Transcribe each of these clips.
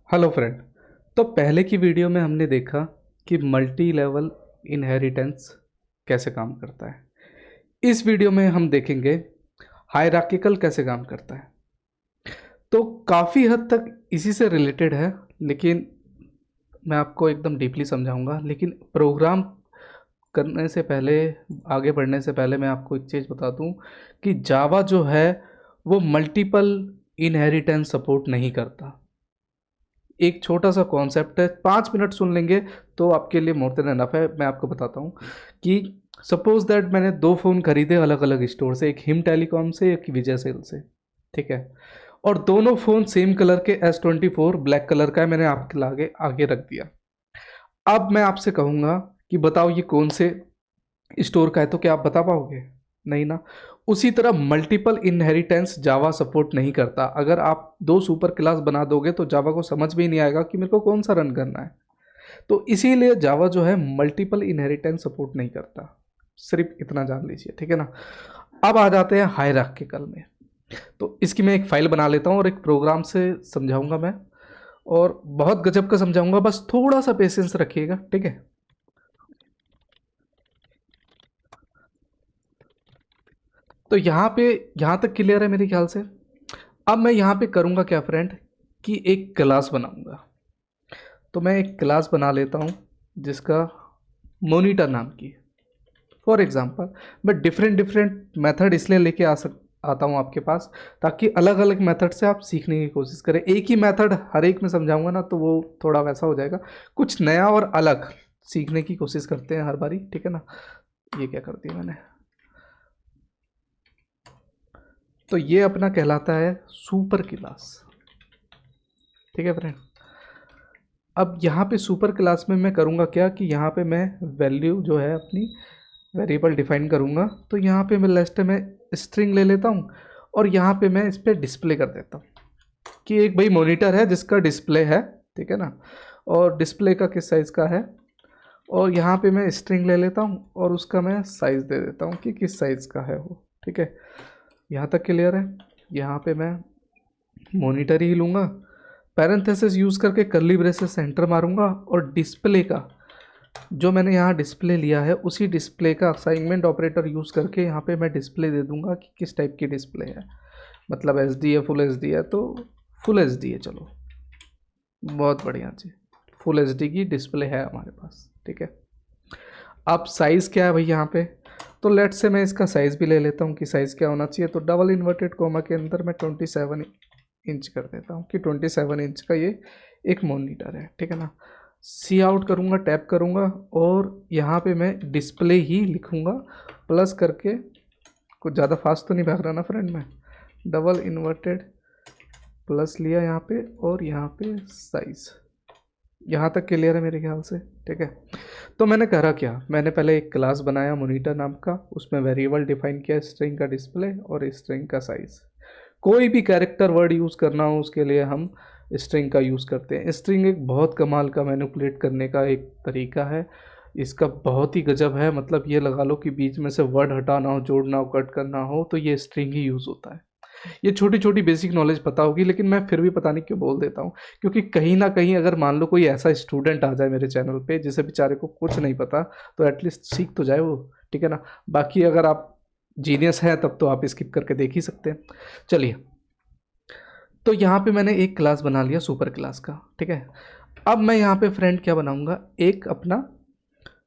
Hello friend. तो पहले की वीडियो में हमने देखा कि मल्टी लेवल इनहेरिटेंस कैसे काम करता है। इस वीडियो में हम देखेंगे हायरार्किकल कैसे काम करता है। तो काफ़ी हद तक इसी से रिलेटेड है, लेकिन मैं आपको एकदम डीपली समझाऊंगा। लेकिन प्रोग्राम करने से पहले, आगे बढ़ने से पहले मैं आपको एक चीज़ बता दूं कि जावा जो है वो मल्टीपल इनहेरिटेंस सपोर्ट नहीं करता। एक छोटा सा कॉन्सेप्ट है, 5 मिनट सुन लेंगे तो आपके लिए मोर देन एनफ है। मैं आपको बताता हूँ कि सपोज दैट मैंने दो फ़ोन खरीदे अलग अलग स्टोर से, एक हिम टेलीकॉम से, एक विजय सेल से, ठीक है। और दोनों फ़ोन सेम कलर के S24 ब्लैक कलर का है, मैंने आपके आगे आगे रख दिया। अब मैं आपसे कहूँगा कि बताओ ये कौन से स्टोर का है, तो क्या आप बता पाओगे? नहीं ना। उसी तरह मल्टीपल इनहेरिटेंस जावा सपोर्ट नहीं करता। अगर आप दो सुपर क्लास बना दोगे तो जावा को समझ में ही नहीं आएगा कि मेरे को कौन सा रन करना है। तो इसीलिए जावा जो है मल्टीपल इनहेरिटेंस सपोर्ट नहीं करता। सिर्फ इतना जान लीजिए, ठीक है ना। अब आ जाते हैं हायरार्किकल में। तो इसकी मैं एक फाइल बना लेता हूँ और एक प्रोग्राम से समझाऊंगा मैं, और बहुत गजब का समझाऊंगा, बस थोड़ा सा पेशेंस रखिएगा, ठीक है। तो यहाँ पे, यहाँ तक क्लियर है मेरे ख्याल से। अब मैं यहाँ पे करूँगा क्या फ्रेंड, कि एक क्लास बनाऊँगा। तो मैं एक क्लास बना लेता हूँ जिसका मोनीटर नाम की। फॉर एग्जांपल मैं डिफरेंट डिफरेंट मेथड इसलिए लेके आता हूँ आपके पास, ताकि अलग अलग मेथड से आप सीखने की कोशिश करें। एक ही मेथड हर एक में समझाऊंगा ना तो वो थोड़ा वैसा हो जाएगा। कुछ नया और अलग सीखने की कोशिश करते हैं हर बारी, ठीक है ना। ये क्या कर दिया मैंने, तो ये अपना कहलाता है सुपर क्लास, ठीक है फ्रेंड। अब यहाँ पे सुपर क्लास में मैं करूँगा क्या, कि यहाँ पे मैं वैल्यू जो है अपनी वेरिएबल डिफाइन करूँगा। तो यहाँ पे मैं लिस्ट में स्ट्रिंग ले लेता हूँ और यहाँ पे मैं इस पर डिस्प्ले कर देता हूँ कि एक भाई मॉनिटर है जिसका डिस्प्ले है, ठीक है ना। और डिस्प्ले का किस साइज़ का है, और यहाँ पे मैं स्ट्रिंग ले लेता हूँ और उसका मैं साइज़ दे देता हूँ कि किस साइज़ का है वो, ठीक है। यहाँ तक क्लियर है। यहाँ पे मैं मॉनिटर ही लूँगा, पैरेंथेसिस यूज़ करके कर्ली ब्रेसेस सेंटर मारूंगा, और डिस्प्ले का जो मैंने यहाँ डिस्प्ले लिया है उसी डिस्प्ले का असाइनमेंट ऑपरेटर यूज़ करके यहाँ पे मैं डिस्प्ले दे दूंगा कि किस टाइप की डिस्प्ले है। मतलब एचडी है, फुल एचडी है, तो फुल एचडी है। चलो बहुत बढ़िया जी, फुल एचडी की डिस्प्ले है हमारे पास, ठीक है। अब साइज़ क्या है भाई यहाँ पे, तो लेट से मैं इसका साइज़ भी ले लेता हूँ कि साइज़ क्या होना चाहिए। तो डबल इन्वर्टेड कोमा के अंदर मैं 27 इंच कर देता हूँ कि 27 इंच का ये एक मॉनिटर है, ठीक है ना। सी आउट करूँगा, टैप करूँगा, और यहाँ पे मैं डिस्प्ले ही लिखूँगा प्लस करके। कुछ ज़्यादा फास्ट तो नहीं भाग रहा ना फ्रेंड मैं। डबल इन्वर्टेड प्लस लिया यहाँ पे, और यहाँ पे साइज़। यहाँ तक क्लियर है मेरे ख्याल से, ठीक है। तो मैंने करा क्या, मैंने पहले एक क्लास बनाया मॉनिटर नाम का, उसमें वेरिएबल डिफाइन किया स्ट्रिंग का डिस्प्ले और स्ट्रिंग का साइज़। कोई भी कैरेक्टर वर्ड यूज़ करना हो उसके लिए हम स्ट्रिंग का यूज़ करते हैं। स्ट्रिंग एक बहुत कमाल का मैनिपुलेट करने का एक तरीका है, इसका बहुत ही गजब है। मतलब ये लगा लो कि बीच में से वर्ड हटाना हो, जोड़ना हो, कट करना हो तो ये स्ट्रिंग ही यूज़ होता है। ये छोटी छोटी बेसिक नॉलेज पता होगी, लेकिन मैं फिर भी पता नहीं क्यों बोल देता हूँ, क्योंकि कहीं ना कहीं अगर मान लो कोई ऐसा स्टूडेंट आ जाए मेरे चैनल पे जिसे बेचारे को कुछ नहीं पता, तो एटलीस्ट सीख तो जाए वो, ठीक है ना। बाकी अगर आप जीनियस हैं तब तो आप स्किप करके देख ही सकते हैं। चलिए, तो यहाँ पे मैंने एक क्लास बना लिया सुपर क्लास का, ठीक है। अब मैं यहाँ पे फ्रेंड क्या बनाऊंगा, एक अपना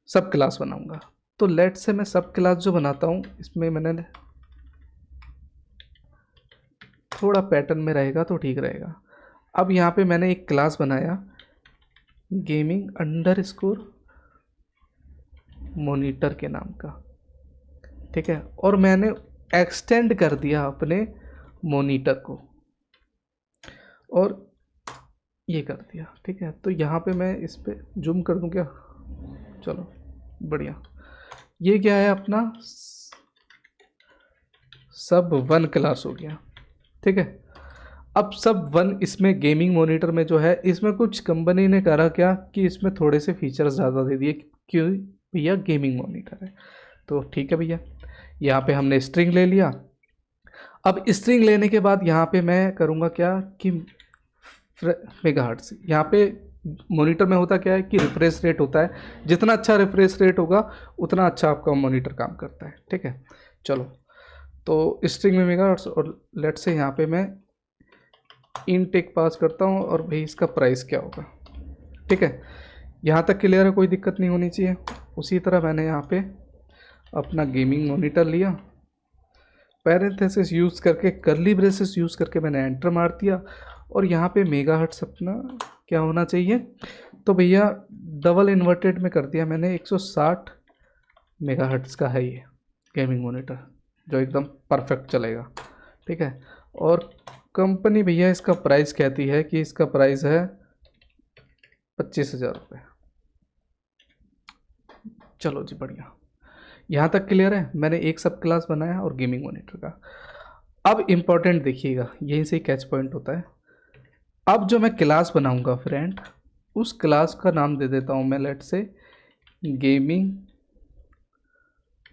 सब क्लास बनाऊंगा। तो लेट से मैं सब क्लास जो बनाता हूँ इसमें मैंने थोड़ा पैटर्न में रहेगा तो ठीक रहेगा। अब यहाँ पे मैंने एक क्लास बनाया गेमिंग अंडर स्कोर मोनीटर के नाम का, ठीक है। और मैंने एक्सटेंड कर दिया अपने मोनीटर को और ये कर दिया, ठीक है। तो यहाँ पे मैं इस पे जूम कर दूं क्या, चलो बढ़िया। ये क्या है अपना सब वन क्लास हो गया, ठीक है। अब सब वन इसमें गेमिंग मॉनिटर में जो है, इसमें कुछ कंपनी ने करा क्या कि इसमें थोड़े से फीचर्स ज़्यादा दे दिए, क्यों भैया गेमिंग मॉनिटर है। तो ठीक है भैया, यहाँ पे हमने स्ट्रिंग ले लिया। अब स्ट्रिंग लेने के बाद यहाँ पे मैं करूँगा क्या कि मेगाहर्ट्ज। यहाँ पे मॉनिटर में होता क्या है कि रिफ्रेश रेट होता है, जितना अच्छा रिफ्रेश रेट होगा उतना अच्छा आपका मॉनिटर काम करता है। ठीक है, चलो तो स्ट्रिंग में मेगाहर्ट्ज, और लेट से यहाँ पे मैं इंट एक पास करता हूँ और भाई इसका प्राइस क्या होगा। ठीक है, यहाँ तक क्लियर है, कोई दिक्कत नहीं होनी चाहिए। उसी तरह मैंने यहाँ पे अपना गेमिंग मॉनिटर लिया, पैरेंथेसिस यूज़ करके, करली ब्रेसेस यूज़ करके मैंने एंटर मार दिया, और यहाँ पे मेगाहर्ट्ज अपना क्या होना चाहिए, तो भैया डबल इन्वर्टेड में कर दिया मैंने, 160 मेगाहर्ट्ज का है ये गेमिंग मॉनिटर, जो एकदम परफेक्ट चलेगा। ठीक है, और कंपनी भैया इसका प्राइस कहती है कि इसका प्राइस है 25,000 रुपये। चलो जी बढ़िया, यहाँ तक क्लियर है। मैंने एक सब क्लास बनाया और गेमिंग मॉनिटर का। अब इम्पोर्टेंट देखिएगा, यहीं से कैच पॉइंट होता है। अब जो मैं क्लास बनाऊंगा फ्रेंड, उस क्लास का नाम दे देता हूँ मैं, लेट से gaming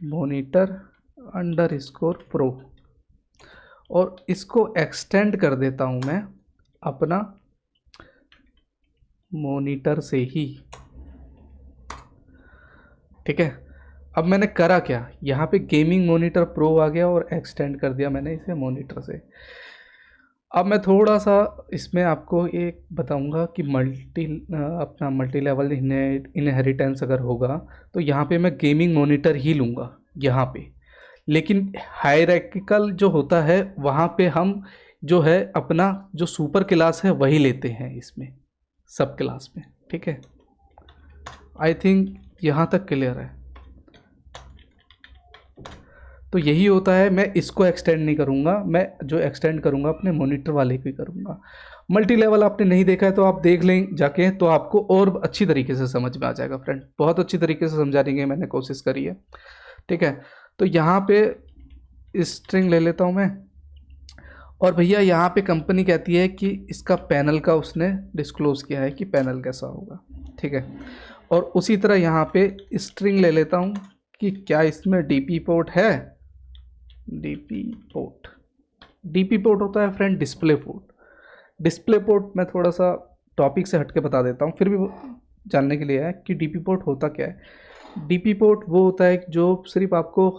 monitor under score pro, और इसको एक्सटेंड कर देता हूँ मैं अपना मॉनिटर से ही। ठीक है, अब मैंने करा क्या, यहाँ पे गेमिंग मॉनिटर प्रो आ गया और एक्सटेंड कर दिया मैंने इसे मॉनिटर से। अब मैं थोड़ा सा इसमें आपको एक बताऊंगा कि अपना मल्टी लेवल इनहेरिटेंस अगर होगा तो यहाँ पे मैं गेमिंग मॉनिटर ही लूँगा यहाँ पे, लेकिन हायरार्किकल जो होता है वहाँ पे हम जो है अपना जो सुपर क्लास है वही लेते हैं इसमें सब क्लास में। ठीक है, आई थिंक यहाँ तक क्लियर है। तो यही होता है, मैं इसको एक्सटेंड नहीं करूँगा, मैं जो एक्सटेंड करूँगा अपने मॉनिटर वाले को ही करूँगा। मल्टी लेवल आपने नहीं देखा है तो आप देख लें जाके, तो आपको और अच्छी तरीके से समझ में आ जाएगा फ्रेंड, बहुत अच्छी तरीके से समझाने की मैंने कोशिश करी है। ठीक है, तो यहाँ पे स्ट्रिंग ले लेता हूँ मैं, और भैया यहाँ पे कंपनी कहती है कि इसका पैनल का उसने डिस्क्लोज किया है कि पैनल कैसा होगा। ठीक है, और उसी तरह यहाँ पे स्ट्रिंग ले लेता हूँ कि क्या इसमें डीपी पोर्ट है। डीपी पोर्ट, डीपी पोर्ट होता है friend display port. Display port मैं थोड़ा सा टॉपिक से हट के बता देता हूँ, फिर भी जानने के लिए है कि डीपी पोर्ट होता क्या है। डीपी पोर्ट वो होता है जो सिर्फ आपको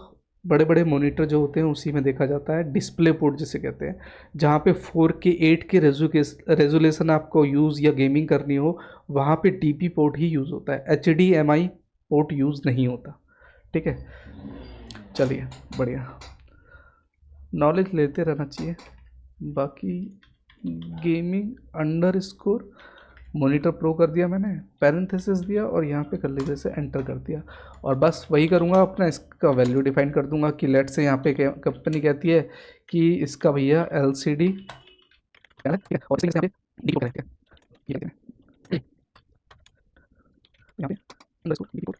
बड़े बड़े मॉनिटर जो होते हैं उसी में देखा जाता है। डिस्प्ले पोर्ट जिसे कहते हैं, जहाँ पे 4K 8K रेजोल्यूशन आपको यूज़ या गेमिंग करनी हो, वहाँ पे डीपी पोर्ट ही यूज़ होता है, HDMI पोर्ट यूज़ नहीं होता। ठीक है, चलिए बढ़िया, नॉलेज लेते रहना चाहिए। बाकी gaming under score monitor pro कर दिया मैंने, पैरेंथेसिस दिया और यहाँ पे कर लीजिए से एंटर कर दिया, और बस वही करूँगा अपना, इसका वैल्यू डिफाइन कर दूंगा कि लेट से यहाँ पे कंपनी कहती है कि इसका भैया LCD और यहाँ पे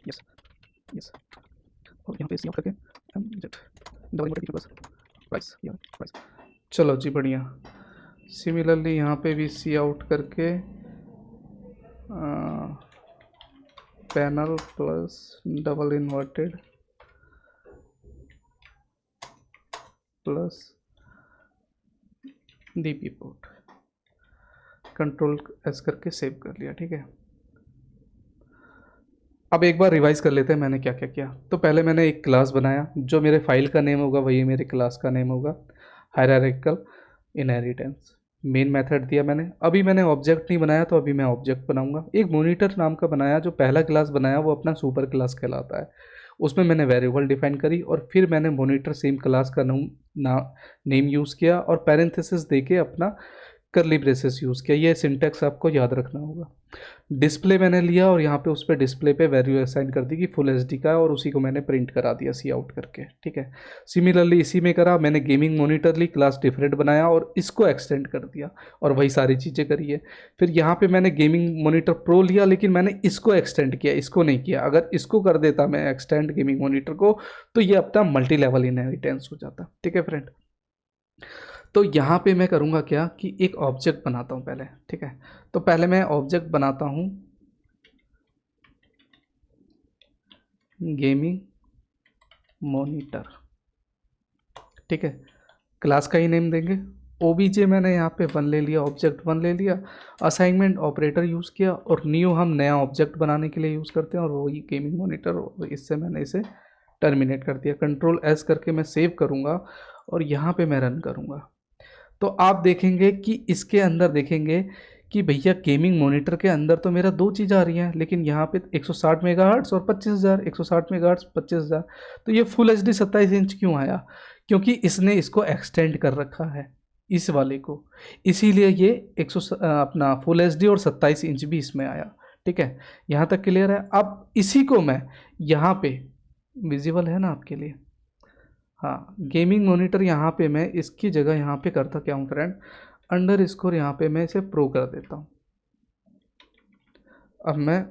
यस यस, और यहाँ पे सी आउट करके प्राइस। चलो जी बढ़िया, सिमिलरली यहाँ पे भी सी आउट करके panel plus double inverted plus DP port, control S करके सेव कर लिया। ठीक है, अब एक बार रिवाइज कर लेते हैं मैंने क्या क्या किया। तो पहले मैंने एक क्लास बनाया, जो मेरे फाइल का नेम होगा वही मेरे क्लास का नेम होगा, हायरार्किकल इनहेरिटेंस। मेन मेथड दिया मैंने। अभी मैंने ऑब्जेक्ट नहीं बनाया, तो अभी मैं ऑब्जेक्ट बनाऊंगा। एक मॉनिटर नाम का बनाया, जो पहला क्लास बनाया वो अपना सुपर क्लास कहलाता है। उसमें मैंने वेरिएबल डिफाइन करी, और फिर मैंने मॉनिटर सेम क्लास का नेम यूज़ किया, और पैरेंथेसिस देके अपना करली ब्रेसेस यूज़ किया। ये सिंटैक्स आपको याद रखना होगा। डिस्प्ले मैंने लिया और यहाँ पे उस पर डिस्प्ले पे वैल्यू असाइन कर दी कि फुल एचडी का है, और उसी को मैंने प्रिंट करा दिया सी आउट करके। ठीक है, सिमिलरली इसी में करा मैंने, गेमिंग मॉनिटर ली, क्लास डिफरेंट बनाया और इसको एक्सटेंड कर दिया, और वही सारी चीज़ें करी है। फिर यहाँ पे मैंने गेमिंग मॉनिटर प्रो लिया, लेकिन मैंने इसको एक्सटेंड किया, इसको नहीं किया। अगर इसको कर देता मैं एक्सटेंड गेमिंग मॉनिटर को, तो ये अपना मल्टी लेवल इनहेरिटेंस हो जाता। ठीक है फ्रेंड, तो यहाँ पे मैं करूँगा क्या कि एक ऑब्जेक्ट बनाता हूँ पहले। ठीक है, तो पहले मैं ऑब्जेक्ट बनाता हूँ गेमिंग मॉनिटर। ठीक है, क्लास का ही नेम देंगे, ओबीजे मैंने यहाँ पे वन ले लिया, ऑब्जेक्ट वन ले लिया, असाइनमेंट ऑपरेटर यूज़ किया, और न्यू हम नया ऑब्जेक्ट बनाने के लिए यूज़ करते हैं, और वही गेमिंग मॉनिटर, और इससे मैंने इसे टर्मिनेट कर दिया। कंट्रोल एस करके मैं सेव करूँगा और यहाँ पे मैं रन करूँगा। तो आप देखेंगे कि इसके अंदर देखेंगे कि भैया गेमिंग मॉनिटर के अंदर तो मेरा दो चीज़ आ रही हैं, लेकिन यहाँ पे 160 मेगाहर्ट्ज़ और 25,000, 160 मेगाहर्ट्ज़ 25,000। तो ये फुल एच डी 27 इंच क्यों आया? क्योंकि इसने इसको एक्सटेंड कर रखा है इस वाले को, इसीलिए ये 100 अपना फुल एच डी और 27 इंच भी इसमें आया। ठीक है, यहाँ तक क्लियर है। अब इसी को मैं यहाँ पे, विजिबल है ना आपके लिए? हाँ, गेमिंग मॉनिटर यहाँ पे मैं इसकी जगह यहाँ पे करता क्या हूँ फ्रेंड, अंडर स्कोर यहाँ पे मैं इसे प्रो कर देता हूँ। अब मैं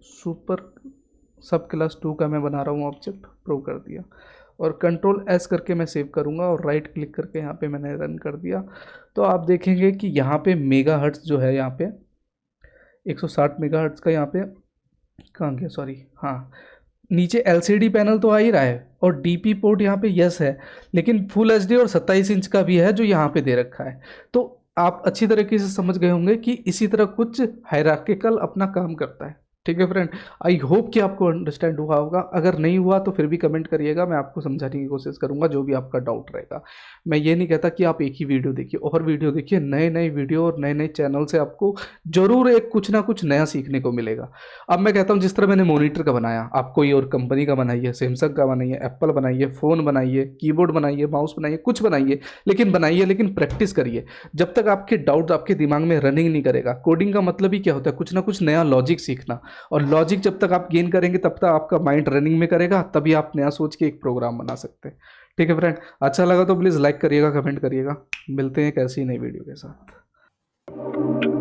सुपर सब क्लास 2 का मैं बना रहा हूँ ऑब्जेक्ट, प्रो कर दिया, और कंट्रोल एस करके मैं सेव करूँगा और राइट क्लिक करके यहाँ पे मैंने रन कर दिया। तो आप देखेंगे कि यहाँ पे मेगा हर्ट्स जो है, यहाँ पे 160 मेगा हर्ट्स का यहाँ पे कहाँ गया, सॉरी, हाँ, नीचे एलसीडी पैनल तो आ ही रहा है, और डीपी पोर्ट यहाँ पे यस है, लेकिन फुल एचडी और 27 इंच का भी है जो यहाँ पे दे रखा है। तो आप अच्छी तरीके से समझ गए होंगे कि इसी तरह कुछ हायरार्किकल अपना काम करता है। ठीक है फ्रेंड, आई होप कि आपको अंडरस्टैंड हुआ होगा। अगर नहीं हुआ तो फिर भी कमेंट करिएगा, मैं आपको समझाने की कोशिश करूंगा जो भी आपका डाउट रहेगा। मैं ये नहीं कहता कि आप एक ही वीडियो देखिए, और वीडियो देखिए, नए नए वीडियो और नए नए चैनल से आपको जरूर एक कुछ ना कुछ नया सीखने को मिलेगा। अब मैं कहता हूँ जिस तरह मैंने मॉनिटर का बनाया, आप कोई और कंपनी का बनाइए, सैमसंग का बनाइए, एप्पल बनाइए, फ़ोन बनाइए, कीबोर्ड बनाइए, माउस बनाइए, कुछ बनाइए, लेकिन प्रैक्टिस करिए। जब तक आपके डाउट आपके दिमाग में रनिंग नहीं करेगा, कोडिंग का मतलब ही क्या होता है, कुछ ना कुछ नया लॉजिक सीखना, और लॉजिक जब तक आप गेन करेंगे तब तक आपका माइंड रनिंग में करेगा, तभी आप नया सोच के एक प्रोग्राम बना सकते हैं। ठीक है फ्रेंड, अच्छा लगा तो प्लीज़ लाइक करिएगा, कमेंट करिएगा। मिलते हैं एक ऐसी नई वीडियो के साथ।